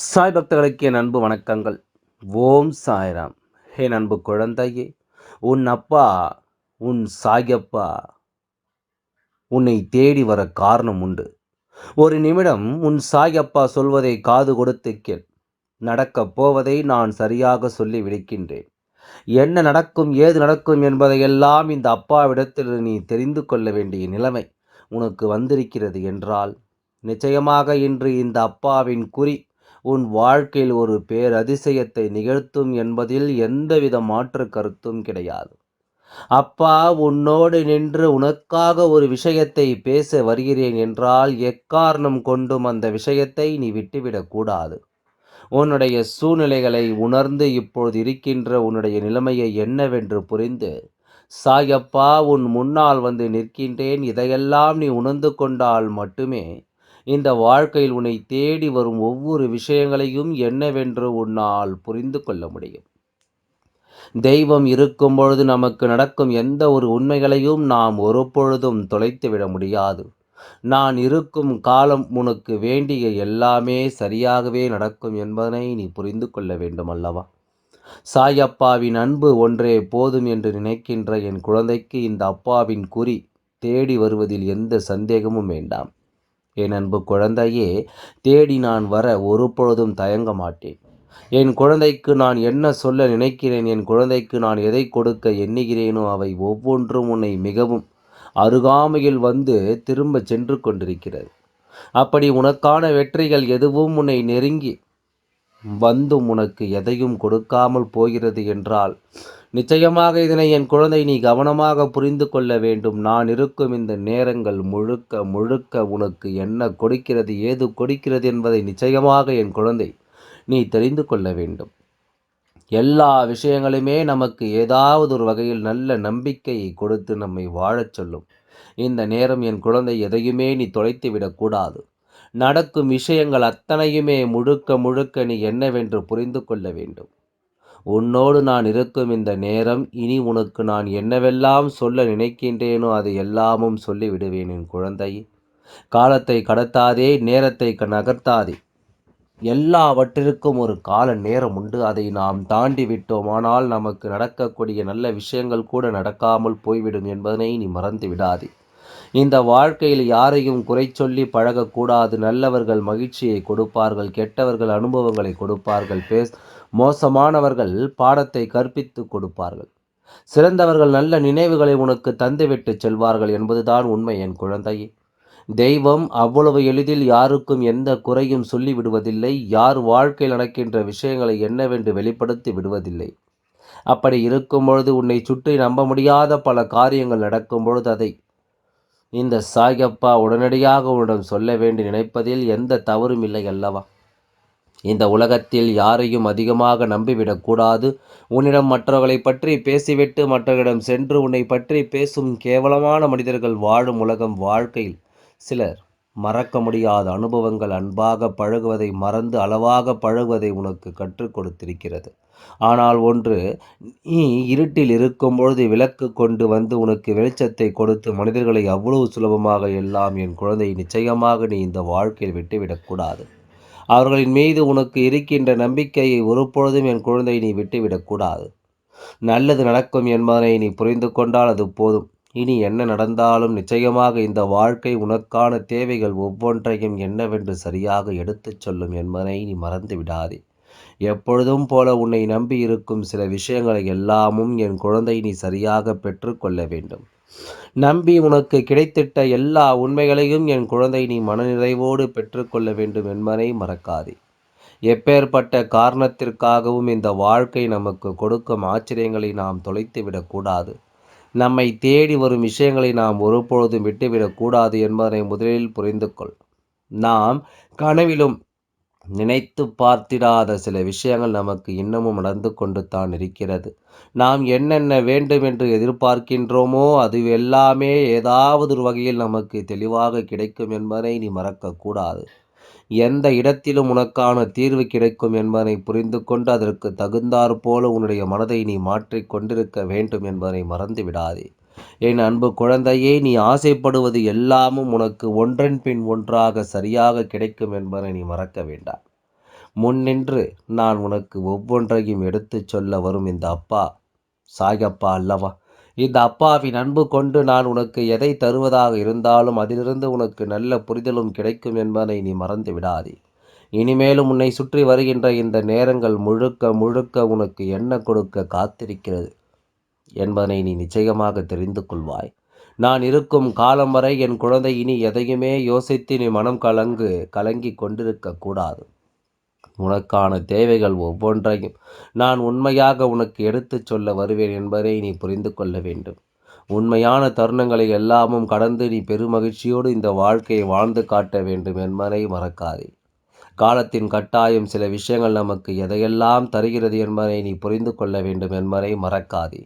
சாய் பக்தர்களுக்கு என் அன்பு வணக்கங்கள். ஓம் சாய்ராம். என் அன்பு குழந்தையே, உன் அப்பா, உன் சாயப்பா உன்னை தேடி வர காரணம் உண்டு. ஒரு நிமிடம் உன் சாயப்பா சொல்வதை காது கொடுத்து கேள். நடக்கப் போவதை நான் சரியாக சொல்லி விடுக்கின்றேன். என்ன நடக்கும், ஏது நடக்கும் என்பதையெல்லாம் இந்த அப்பாவிடத்தில் நீ தெரிந்து கொள்ள வேண்டிய நிலைமை உனக்கு வந்திருக்கிறது என்றால், நிச்சயமாக இன்று இந்த அப்பாவின் குறி உன் வாழ்க்கையில் ஒரு பேரதிசயத்தை நிகழ்த்தும் என்பதில் எந்தவித மாற்று கருத்தும் கிடையாது. அப்பா உன்னோடு நின்று உனக்காக ஒரு விஷயத்தை பேச வருகிறேன் என்றால், எக்காரணம் கொண்டும் அந்த விஷயத்தை நீ விட்டுவிடக் கூடாது. உன்னுடைய சூழ்நிலைகளை உணர்ந்து இப்பொழுது இருக்கின்ற உன்னுடைய நிலைமையை என்னவென்று புரிந்து, சாயப்பா உன் முன்னால் வந்து நிற்கின்றேன், இதையெல்லாம் நீ உணர்ந்து கொண்டால் மட்டுமே இந்த வாழ்க்கையில் உன்னை தேடி வரும் ஒவ்வொரு விஷயங்களையும் என்னவென்று உன்னால் புரிந்து கொள்ள முடியும். தெய்வம் இருக்கும் பொழுது நமக்கு நடக்கும் எந்த ஒரு உண்மைகளையும் நாம் ஒருபொழுதும் தொலைத்துவிட முடியாது. நான் இருக்கும் காலம் உனக்கு வேண்டிய எல்லாமே சரியாகவே நடக்கும் என்பதனை நீ புரிந்து கொள்ள வேண்டும் அல்லவா? சாயப்பாவின் அன்பு ஒன்றே போதும் என்று நினைக்கின்ற என் குழந்தைக்கு இந்த அப்பாவின் குறி தேடி வருவதில் எந்த சந்தேகமும் வேண்டாம். என் அன்பு குழந்தையே, தேடி நான் வர ஒருபொழுதும் தயங்க மாட்டேன். என் குழந்தைக்கு நான் என்ன சொல்ல நினைக்கிறேன், என் குழந்தைக்கு நான் எதை கொடுக்க எண்ணுகிறேனோ அவை ஒவ்வொன்றும் உன்னை மிகவும் அருகாமையில் வந்து திரும்ப சென்று கொண்டிருக்கிறது. அப்படி உனக்கான வெற்றிகள் எதுவும் உன்னை நெருங்கி வந்தும் உனக்கு எதையும் கொடுக்காமல் போகிறது என்றால், நிச்சயமாக இதனை என் குழந்தை நீ கவனமாக புரிந்து கொள்ள வேண்டும். நான் இருக்கும் இந்த நேரங்கள் முழுக்க முழுக்க உனக்கு என்ன கொடுக்கிறது, ஏது கொடுக்கிறது என்பதை நிச்சயமாக என் குழந்தை நீ தெரிந்து கொள்ள வேண்டும். எல்லா விஷயங்களுமே நமக்கு ஏதாவது ஒரு வகையில் நல்ல நம்பிக்கையை கொடுத்து நம்மை வாழச் சொல்லும். இந்த நேரம் என் குழந்தை எதையுமே நீ தொலைத்து விடக்கூடாது. நடக்கும் விஷயங்கள் அத்தனையுமே முழுக்க முழுக்க நீ என்னவென்று புரிந்து கொள்ள வேண்டும். உன்னோடு நான் இருக்கும் இந்த நேரம் இனி உனக்கு நான் என்னவெல்லாம் சொல்ல நினைக்கின்றேனோ அதை எல்லாமும் சொல்லிவிடுவேன் என் குழந்தை. காலத்தை கடத்தாதே, நேரத்தை நகர்த்தாதே. எல்லாவற்றிற்கும் ஒரு கால நேரம் உண்டு. அதை நாம் தாண்டி விட்டோமானால் நமக்கு நடக்கக்கூடிய நல்ல விஷயங்கள் கூட நடக்காமல் போய்விடும் என்பதனை நீ மறந்து விடாதே. இந்த வாழ்க்கையில் யாரையும் குறை சொல்லி பழகக்கூடாது. நல்லவர்கள் மகிழ்ச்சியை கொடுப்பார்கள், கெட்டவர்கள் அனுபவங்களை கொடுப்பார்கள், மோசமானவர்கள் பாடத்தை கற்பித்து கொடுப்பார்கள், சிறந்தவர்கள் நல்ல நினைவுகளை உனக்கு தந்துவிட்டு செல்வார்கள் என்பதுதான் உண்மை என் குழந்தையே. தெய்வம் அவ்வளவு எளிதில் யாருக்கும் எந்த குறையும் சொல்லி விடுவதில்லை. யார் வாழ்க்கையில் நடக்கின்ற விஷயங்களை என்னவென்று வெளிப்படுத்தி விடுவதில்லை. அப்படி இருக்கும் பொழுது உன்னை சுற்றி நம்ப முடியாத பல காரியங்கள் நடக்கும் பொழுது அதை இந்த சாயப்பா உடனடியாக உன்னிடம் சொல்ல வேண்டி நினைப்பதில் எந்த தவறும் இல்லை அல்லவா? இந்த உலகத்தில் யாரையும் அதிகமாக நம்பிவிடக்கூடாது. உன்னிடம் மற்றவர்களை பற்றி பேசிவிட்டு மற்றவர்களிடம் சென்று உன்னை பற்றி பேசும் கேவலமான மனிதர்கள் வாழும் உலகம். வாழ்க்கையில் சிலர் மறக்க முடியாத அனுபவங்கள், அன்பாக பழகுவதை மறந்து அளவாக பழகுவதை உனக்கு கற்றுக் கொடுத்திருக்கிறது. ஆனால் ஒன்று, நீ இருட்டில் இருக்கும் பொழுது விளக்கு கொண்டு வந்து உனக்கு வெளிச்சத்தை கொடுத்து மனிதர்களை அவ்வளவு சுலபமாக எல்லாம் என் குழந்தை நிச்சயமாக நீ இந்த வாழ்க்கையில் விட்டுவிடக்கூடாது. அவர்களின் மீது உனக்கு இருக்கின்ற நம்பிக்கையை ஒருபொழுதும் என் குழந்தை நீ விட்டுவிடக்கூடாது. நல்லது நடக்கும் என்பதனை நீ புரிந்து கொண்டால் அது போதும். இனி என்ன நடந்தாலும் நிச்சயமாக இந்த வாழ்க்கை உனக்கான தேவைகள் ஒவ்வொன்றையும் என்னவென்று சரியாக எடுத்துச் சொல்லும் என்பதனை நீ மறந்து விடாதே. எப்பொழுதும் போல உன்னை நம்பி இருக்கும் சில விஷயங்களை எல்லாமும் என் குழந்தை நீ சரியாக பெற்றுக்கொள்ள வேண்டும். நம்பி உனக்கு கிடைத்திட்ட எல்லா உண்மைகளையும் என் குழந்தை நீ மனநிறைவோடு பெற்றுக்கொள்ள வேண்டும் என்பதை மறக்காதே. எப்பேற்பட்ட காரணத்திற்காகவும் இந்த வாழ்க்கை நமக்கு கொடுக்கும் ஆச்சரியங்களை நாம் தொலைத்துவிடக்கூடாது. நம்மை தேடி வரும் விஷயங்களை நாம் ஒருபொழுதும் விட்டுவிடக்கூடாது என்பதனை முதலில் புரிந்து கொள். நாம் கனவிலும் நினைத்து பார்த்திடாத சில விஷயங்கள் நமக்கு இன்னமும் நடந்து கொண்டு தான் இருக்கிறது. நாம் என்னென்ன வேண்டும் என்று எதிர்பார்க்கின்றோமோ அது எல்லாமே ஏதாவது ஒரு வகையில் நமக்கு தெளிவாக கிடைக்கும் என்பதை நீ மறக்கக்கூடாது. எந்த இடத்திலும் உனக்கான தீர்வு கிடைக்கும் என்பதை புரிந்து கொண்டு அதற்கு தகுந்தாற் போல உன்னுடைய மனதை நீ மாற்றிக் கொண்டிருக்க வேண்டும் என்பதை மறந்து விடாதே. என் அன்பு குழந்தையே, நீ ஆசைப்படுவது எல்லாமும் உனக்கு ஒன்றன் பின் ஒன்றாக சரியாக கிடைக்கும் என்பதை நீ மறக்க வேண்டாம். முன்னின்று நான் உனக்கு ஒவ்வொன்றையும் எடுத்துச் சொல்ல வரும் இந்த அப்பா சாயப்பா அல்லவா? இந்த அப்பாவின் அன்பு கொண்டு நான் உனக்கு எதை தருவதாக இருந்தாலும் அதிலிருந்து உனக்கு நல்ல புரிதலும் கிடைக்கும் என்பதை நீ மறந்து விடாதே. இனிமேலும் உன்னை சுற்றி வருகின்ற இந்த நேரங்கள் முழுக்க முழுக்க உனக்கு என்ன கொடுக்க காத்திருக்கிறது என்பதனை நீ நிச்சயமாக தெரிந்து கொள்வாய். நான் இருக்கும் காலம் வரை என் குழந்தை இனி எதையுமே யோசித்து நீ மனம் கலங்கி கொண்டிருக்க கூடாது. உனக்கான தேவைகள் ஒவ்வொன்றையும் நான் உண்மையாக உனக்கு எடுத்துச் சொல்ல வருவேன் என்பதை நீ புரிந்து கொள்ள வேண்டும். உண்மையான தருணங்களை எல்லாமும் கடந்து நீ பெருமகிழ்ச்சியோடு இந்த வாழ்க்கையை வாழ்ந்து காட்ட வேண்டும் என்பதை மறக்காதே. காலத்தின் கட்டாயம் சில விஷயங்கள் நமக்கு எதையெல்லாம் தருகிறது என்பதை நீ புரிந்து கொள்ள வேண்டும் என்பதை மறக்காதே.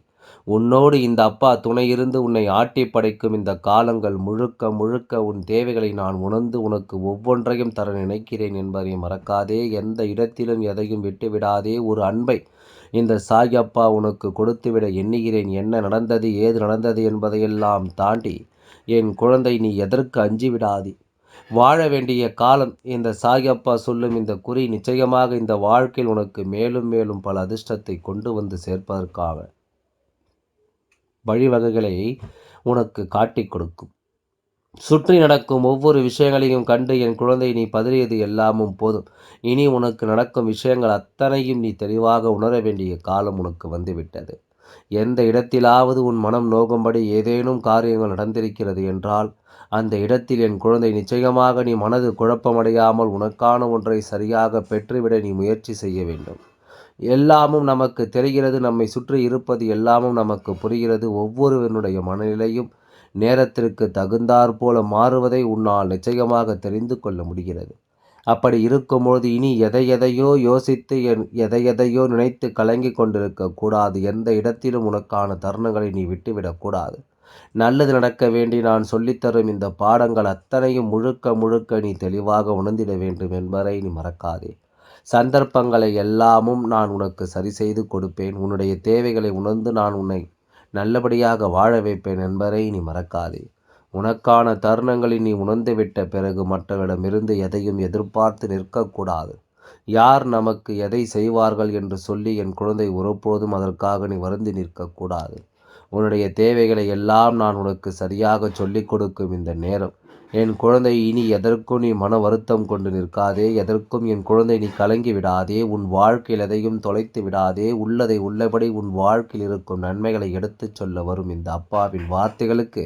உன்னோடு இந்த அப்பா துணையிருந்து உன்னை ஆட்டி படைக்கும் இந்த காலங்கள் முழுக்க முழுக்க உன் தேவைகளை நான் உணர்ந்து உனக்கு ஒவ்வொன்றையும் தர நினைக்கிறேன் என்பதை மறக்காதே. எந்த இடத்திலும் எதையும் விட்டுவிடாதே. ஒரு அன்பை இந்த சாயப்பா உனக்கு கொடுத்துவிட எண்ணுகிறேன். என்ன நடந்தது ஏது நடந்தது என்பதையெல்லாம் தாண்டி என் குழந்தை நீ எதற்கு அஞ்சிவிடாதே. வாழ வேண்டிய காலம் இந்த சாயப்பா சொல்லும் இந்த குறி நிச்சயமாக இந்த வாழ்க்கையில் உனக்கு மேலும் மேலும் பல அதிர்ஷ்டத்தை கொண்டு வந்து சேர்ப்பதற்காக வழிவகைகளை உனக்கு காட்டிக் கொடுக்கும். சுற்றி நடக்கும் ஒவ்வொரு விஷயங்களையும் கண்டு என் குழந்தை நீ பதறியது எல்லாமும் போதும். இனி உனக்கு நடக்கும் விஷயங்கள் அத்தனையும் நீ தெளிவாக உணர வேண்டிய காலம் உனக்கு வந்துவிட்டது. எந்த இடத்திலாவது உன் மனம் நோகும்படி ஏதேனும் காரியங்கள் நடந்திருக்கிறது என்றால் அந்த இடத்தில் என் குழந்தை நிச்சயமாக நீ மனது குழப்பமடையாமல் உனக்கான ஒன்றை சரியாக பெற்றுவிட நீ முயற்சி செய்ய வேண்டும். எல்லாமும் நமக்கு தெரிகிறது. நம்மை சுற்றி இருப்பது எல்லாமும் நமக்கு புரிகிறது. ஒவ்வொருவனுடைய மனநிலையும் நேரத்திற்கு தகுந்தாற்போல மாறுவதை உன்னால் நிச்சயமாக தெரிந்து கொள்ள முடிகிறது. அப்படி இருக்கும்போது இனி எதையெதையோ யோசித்து எதையெதையோ நினைத்து கலங்கி கொண்டிருக்க கூடாது. எந்த இடத்திலும் உனக்கான தருணங்களை நீ விட்டுவிடக்கூடாது. நல்லது நடக்க வேண்டி நான் சொல்லித்தரும் இந்த பாடங்கள் அத்தனையும் முழுக்க முழுக்க நீ தெளிவாக உணர்ந்திட வேண்டும் என்பதை நீ மறக்காதே. சந்தர்ப்பங்களை எல்லாமும் நான் உனக்கு சரி செய்து கொடுப்பேன். உன்னுடைய தேவைகளை உணர்ந்து நான் உன்னை நல்லபடியாக வாழ வைப்பேன் என்பதை நீ மறக்காதே. உனக்கான தருணங்களை நீ உணர்ந்துவிட்ட பிறகு மற்றவரிடமிருந்து எதையும் எதிர்பார்த்து நிற்கக்கூடாது. யார் நமக்கு எதை செய்வார்கள் என்று சொல்லி என் குழந்தை ஒருபோதும் அதற்காக நீ வருந்தி நிற்கக்கூடாது. உன்னுடைய தேவைகளை எல்லாம் நான் உனக்கு சரியாக சொல்லிக் கொடுக்கும் இந்த நேரம் என் குழந்தை இனி எதற்கும் நீ மன வருத்தம் கொண்டு நிற்காதே. எதற்கும் என் குழந்தை நீ கலங்கி விடாதே. உன் வாழ்க்கையில் எதையும் தொலைத்து விடாதே. உள்ளதை உள்ளபடி உன் வாழ்க்கையில் இருக்கும் நன்மைகளை எடுத்துச் சொல்ல வரும் இந்த அப்பாவின் வார்த்தைகளுக்கு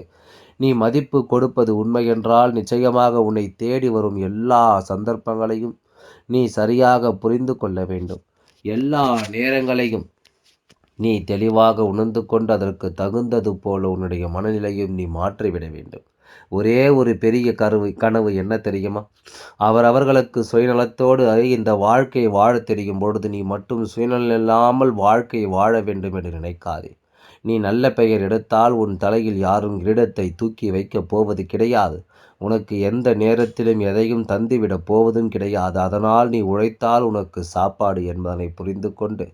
நீ மதிப்பு கொடுப்பது உண்மையென்றால் நிச்சயமாக உன்னை தேடி வரும் எல்லா சந்தர்ப்பங்களையும் நீ சரியாக புரிந்து கொள்ள வேண்டும். எல்லா நேரங்களையும் நீ தெளிவாக உணர்ந்து கொண்டு அதற்கு தகுந்தது போல உன்னுடைய மனநிலையும் நீ மாற்றிவிட வேண்டும். ஒரே ஒரு பெரிய கனவு என்ன தெரியுமா? அவரவர்களுக்கு சுயநலத்தோடு இந்த வாழ்க்கையை வாழ தெரியும் பொழுது நீ மட்டும் சுயநலம் இல்லாமல் வாழ்க்கையை வாழ வேண்டும் என்று நினைக்காதே. நீ நல்ல பெயர் எடுத்தால் உன் தலையில் யாரும் கிரீடத்தை தூக்கி வைக்கப் போவது கிடையாது. உனக்கு எந்த நேரத்திலும் எதையும் தந்துவிடப் போவதும் கிடையாது. அதனால் நீ உழைத்தால் உனக்கு சாப்பாடு என்பதனை புரிந்து கொண்டு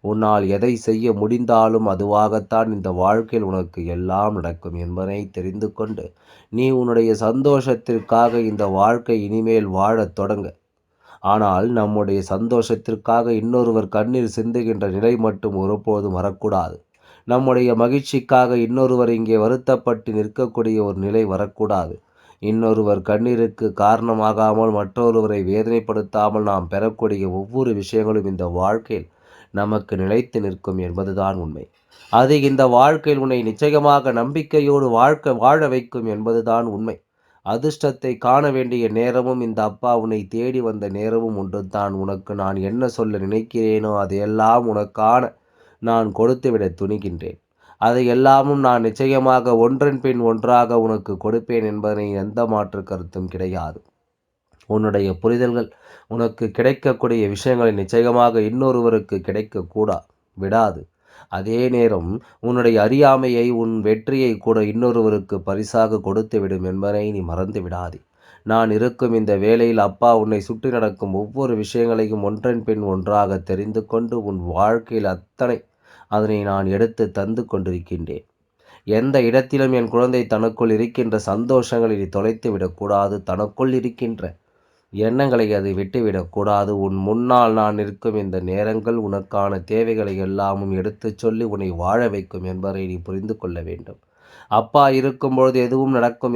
உன்னால் எதை செய்ய முடிந்தாலும் அதுவாகத்தான் இந்த வாழ்க்கையில் உனக்கு எல்லாம் நடக்கும் என்பதை தெரிந்து கொண்டு நீ உன்னுடைய சந்தோஷத்திற்காக இந்த வாழ்க்கை இனிமேல் வாழத் தொடங்க. ஆனால் நம்முடைய சந்தோஷத்திற்காக இன்னொருவர் கண்ணீர் சிந்துகின்ற நிலை மட்டும் ஒருபோதும் வரக்கூடாது. நம்முடைய மகிழ்ச்சிக்காக இன்னொருவர் இங்கே வருத்தப்பட்டு நிற்கக்கூடிய ஒரு நிலை வரக்கூடாது. இன்னொருவர் கண்ணீருக்கு காரணமாகாமல் மற்றொருவரை வேதனைப்படுத்தாமல் நாம் பெறக்கூடிய ஒவ்வொரு விஷயங்களும் இந்த வாழ்க்கையில் நமக்கு நிலைத்து நிற்கும் என்பதுதான் உண்மை. அது இந்த வாழ்க்கையில் உன்னை நிச்சயமாக நம்பிக்கையோடு வாழ வைக்கும் என்பதுதான் உண்மை. அதிர்ஷ்டத்தை காண வேண்டிய நேரமும் இந்த அப்பா உன்னை தேடி வந்த நேரமும் ஒன்று தான். உனக்கு நான் என்ன சொல்ல நினைக்கிறேனோ அதையெல்லாம் உனக்கான நான் கொடுத்துவிட துணிகின்றேன். அதை எல்லாமும் நான் நிச்சயமாக ஒன்றன் பின் ஒன்றாக உனக்கு கொடுப்பேன் என்பதனை எந்த மாற்று கருத்தும் கிடையாது. உன்னுடைய புரிதல்கள் உனக்கு கிடைக்கக்கூடிய விஷயங்களை நிச்சயமாக இன்னொருவருக்கு விடாது. அதே நேரம் உன்னுடைய அறியாமையை உன் வெற்றியை கூட இன்னொருவருக்கு பரிசாக கொடுத்துவிடும் என்பதை நீ மறந்து விடாதே. நான் இருக்கும் இந்த வேளையில் அப்பா உன்னை சுற்றி நடக்கும் ஒவ்வொரு விஷயங்களையும் ஒன்றன் பின் ஒன்றாக தெரிந்து கொண்டு உன் வாழ்க்கையில் அதனை நான் எடுத்து தந்து கொண்டிருக்கின்றேன். எந்த இடத்திலும் என் குழந்தை தனக்குள் இருக்கின்ற சந்தோஷங்களை நீ தொலைத்து விடக்கூடாது. தனக்குள் இருக்கின்ற எண்ணங்களை அது விட்டுவிடக்கூடாது. உன் முன்னால் நான் நிற்கும் இந்த நேரங்கள் உனக்கான தேவைகளை எல்லாமும் எடுத்துச் சொல்லி உன்னை வாழ வைக்கும் என்பதை நீ புரிந்து கொள்ள வேண்டும். அப்பா இருக்கும்பொழுது எதுவும் நடக்கும்.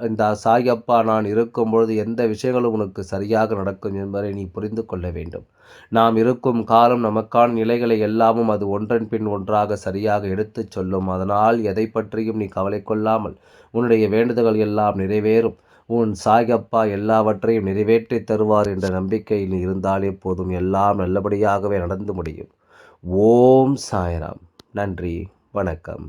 இந்த சாய் அப்பா நான் இருக்கும்பொழுது எந்த விஷயங்களும் உனக்கு சரியாக நடக்கும் என்பதை நீ புரிந்து கொள்ள வேண்டும். நாம் இருக்கும் காலம் நமக்கான நிலைகளை எல்லாமும் அது ஒன்றன் பின் ஒன்றாக சரியாக எடுத்துச் சொல்லும். அதனால் எதை பற்றியும் நீ கவலை கொள்ளாமல் உன்னுடைய வேண்டுதல்கள் எல்லாம் நிறைவேறும். உன் சாயப்பா எல்லாவற்றையும் நிறைவேற்றி தருவார் என்ற நம்பிக்கையில் இருந்தாலே போதும், எல்லாம் நல்லபடியாகவே நடந்து முடியும். ஓம் சாய்ராம். நன்றி, வணக்கம்.